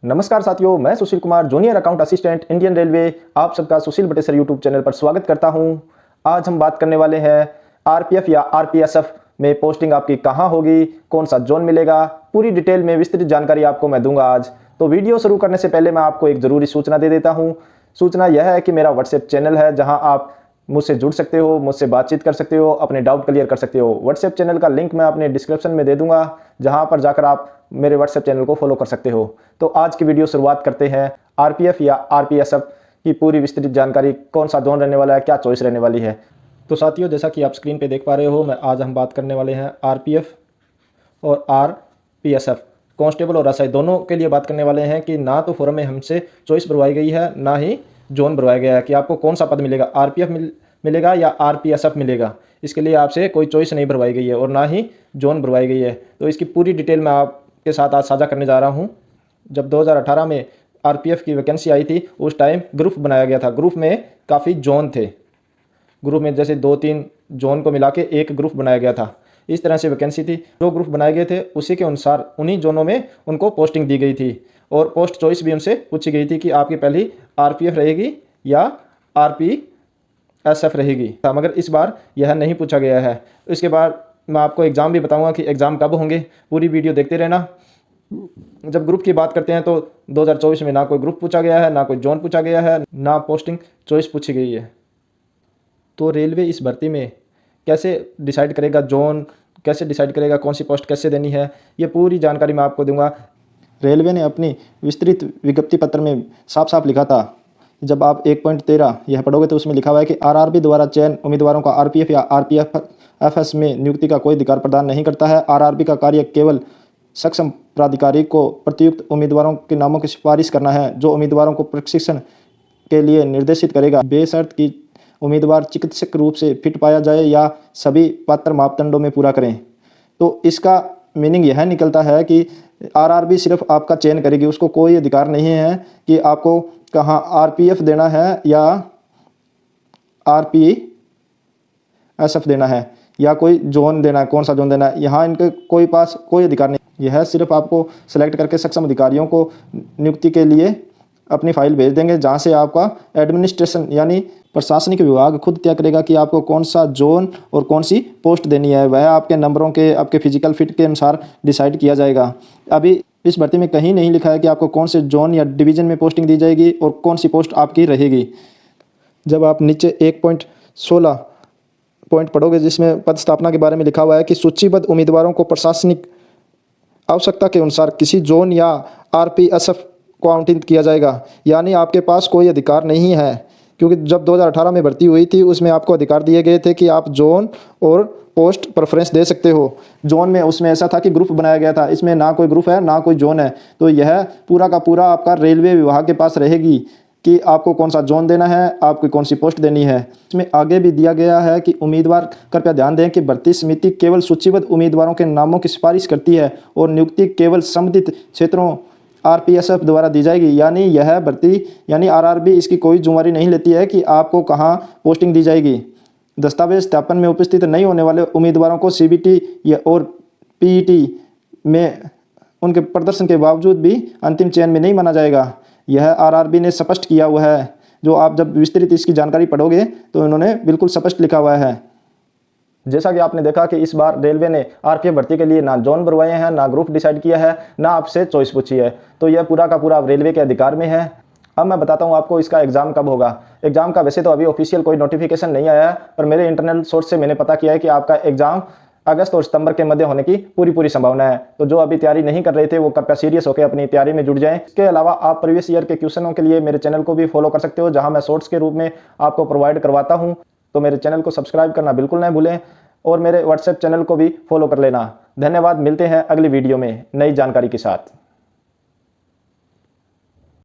नमस्कार साथियों, मैं Sushil Kumar, junior account assistant, Indian railway. आप सबका सुशील बटेसर यूट्यूब चैनल पर स्वागत करता हूं। आज हम बात करने वाले हैं आरपीएफ या आरपीएसएफ में पोस्टिंग आपकी कहां होगी, कौन सा जोन मिलेगा, पूरी डिटेल में विस्तृत जानकारी आपको मैं दूंगा आज। तो वीडियो शुरू करने से पहले मैं आपको एक जरूरी सूचना दे देता हूँ। सूचना यह है कि मेरा व्हाट्सएप चैनल है जहाँ आप मुझसे जुड़ सकते हो, मुझसे बातचीत कर सकते हो, अपने डाउट क्लियर कर सकते हो। व्हाट्सएप चैनल का लिंक मैं अपने डिस्क्रिप्शन में दे दूंगा, जहां पर जाकर आप मेरे व्हाट्सएप चैनल को फॉलो कर सकते हो। तो आज की वीडियो शुरुआत करते हैं। आरपीएफ या आरपीएसएफ की पूरी विस्तृत जानकारी, कौन सा जोन रहने वाला है, क्या चॉइस रहने वाली है। तो साथियों, जैसा कि आप स्क्रीन पे देख पा रहे हो, आज हम बात करने वाले हैं आरपीएफ और आरपीएसएफ, कांस्टेबल और एसआई दोनों के लिए बात करने वाले हैं कि ना तो फॉरम में हमसे चॉइस भरवाई गई है, ना ही जोन भरवाया गया है कि आपको कौन सा पद मिलेगा, आरपीएफ मिलेगा या आरपीएसएफ मिलेगा। इसके लिए आपसे कोई चॉइस नहीं भरवाई गई है और ना ही जोन भरवाई गई है। तो इसकी पूरी डिटेल मैं आपके साथ आज साझा करने जा रहा हूं। जब 2018 में आरपीएफ की वैकेंसी आई थी, उस टाइम ग्रुप बनाया गया था। ग्रुप में काफ़ी जोन थे। ग्रुप में जैसे 2-3 जोन को मिला के एक ग्रुप बनाया गया था। इस तरह से वैकेंसी थी। जो ग्रुप बनाए गए थे उसी के अनुसार उन्हीं जोनों में उनको पोस्टिंग दी गई थी और पोस्ट चॉइस भी उनसे पूछी गई थी कि आपकी पहली आरपीएफ रहेगी या आरपीएसएफ रहेगी। मगर इस बार यह नहीं पूछा गया है। इसके बाद मैं आपको एग्ज़ाम भी बताऊंगा कि एग्ज़ाम कब होंगे। पूरी वीडियो देखते रहना। जब ग्रुप की बात करते हैं तो 2024 में ना कोई ग्रुप पूछा गया है, ना कोई जोन पूछा गया है, ना पोस्टिंग चॉइस पूछी गई है। तो रेलवे इस भर्ती में कैसे डिसाइड करेगा, जोन कैसे डिसाइड करेगा, कौन सी पोस्ट कैसे देनी है, ये पूरी जानकारी मैं आपको दूंगा। रेलवे ने अपनी विस्तृत विज्ञप्ति पत्र में साफ साफ लिखा था, जब आप 1.13 यह पढ़ोगे तो उसमें लिखा हुआ है कि आरआरबी द्वारा चयन उम्मीदवारों का आरपीएफ या आरपीएफएस में नियुक्ति का कोई अधिकार प्रदान नहीं करता है। आरआरबी का कार्य केवल सक्षम प्राधिकारी को प्रत्युक्त उम्मीदवारों के नामों की सिफारिश करना है, जो उम्मीदवारों को प्रशिक्षण के लिए निर्देशित करेगा, बेशर्त कि उम्मीदवार चिकित्सक रूप से फिट पाया जाए या सभी पात्र मापदंडों में पूरा करें। तो इसका मीनिंग यह निकलता है कि आरआरबी सिर्फ आपका चयन करेगी, उसको कोई अधिकार नहीं है कि आपको कहाँ आरपीएफ देना है या आरपीएसएफ देना है या कोई जोन देना है, कौन सा जोन देना है। यहाँ इनके कोई पास कोई अधिकार नहीं। यह सिर्फ आपको सेलेक्ट करके सक्षम अधिकारियों को नियुक्ति के लिए अपनी फाइल भेज देंगे, जहाँ से आपका एडमिनिस्ट्रेशन यानी प्रशासनिक विभाग खुद तय करेगा कि आपको कौन सा जोन और कौन सी पोस्ट देनी है। वह आपके नंबरों के, आपके फिजिकल फिट के अनुसार डिसाइड किया जाएगा। अभी इस भर्ती में कहीं नहीं लिखा है कि आपको कौन से जोन या डिवीज़न में पोस्टिंग दी जाएगी और कौन सी पोस्ट आपकी रहेगी। जब आप नीचे 1.16 पॉइंट पढ़ोगे, जिसमें पद स्थापना के बारे में लिखा हुआ है कि सूचीबद्ध उम्मीदवारों को प्रशासनिक आवश्यकता के अनुसार किसी जोन या आरपीएसएफ को आवंटित किया जाएगा। यानी आपके पास कोई अधिकार नहीं है, क्योंकि जब 2018 में भर्ती हुई थी उसमें आपको अधिकार दिए गए थे कि आप जोन और पोस्ट प्रेफरेंस दे सकते हो। जोन में उसमें ऐसा था कि ग्रुप बनाया गया था, इसमें ना कोई ग्रुप है ना कोई जोन है। तो यह पूरा का पूरा आपका रेलवे विभाग के पास रहेगी कि आपको कौन सा जोन देना है, आपको कौन सी पोस्ट देनी है। इसमें आगे भी दिया गया है कि उम्मीदवार कृपया ध्यान दें कि भर्ती समिति केवल सूचीबद्ध उम्मीदवारों के नामों की सिफारिश करती है और नियुक्ति केवल संबंधित क्षेत्रों आरपीएसएफ द्वारा दी जाएगी। यानी यह भर्ती यानी आरआरबी इसकी कोई जिम्मेदारी नहीं लेती है कि आपको कहाँ पोस्टिंग दी जाएगी। दस्तावेज सत्यापन में उपस्थित नहीं होने वाले उम्मीदवारों को सीबीटी या और पीईटी में उनके प्रदर्शन के बावजूद भी अंतिम चयन में नहीं माना जाएगा। यह आरआरबी ने स्पष्ट किया हुआ है। जो आप जब विस्तृत इसकी जानकारी पढ़ोगे तो इन्होंने बिल्कुल स्पष्ट लिखा हुआ है। जैसा कि आपने देखा कि इस बार रेलवे ने आरपीएफ भर्ती के लिए ना जोन भरवाए हैं, ना ग्रुप डिसाइड किया है, ना आपसे चॉइस पूछी है। तो यह पूरा का पूरा रेलवे के अधिकार में है। अब मैं बताता हूं आपको इसका एग्जाम कब होगा। एग्जाम का वैसे तो अभी ऑफिशियल कोई नोटिफिकेशन नहीं आया है, पर मेरे इंटरनल सोर्स से मैंने पता किया है कि आपका एग्जाम अगस्त और सितंबर के मध्य होने की पूरी संभावना है। तो जो अभी तैयारी नहीं कर रहे थे वो कृपया सीरियस होकर अपनी तैयारी में जुट जाएं। इसके अलावा आप प्रीवियस ईयर के क्वेश्चनों के लिए मेरे चैनल को भी फॉलो कर सकते हो, जहां मैं शॉर्ट्स के रूप में आपको प्रोवाइड करवाता हूं। तो मेरे चैनल को सब्सक्राइब करना बिल्कुल न भूलें और मेरे व्हाट्सएप चैनल को भी फॉलो कर लेना। धन्यवाद। मिलते हैं अगली वीडियो में नई जानकारी के साथ।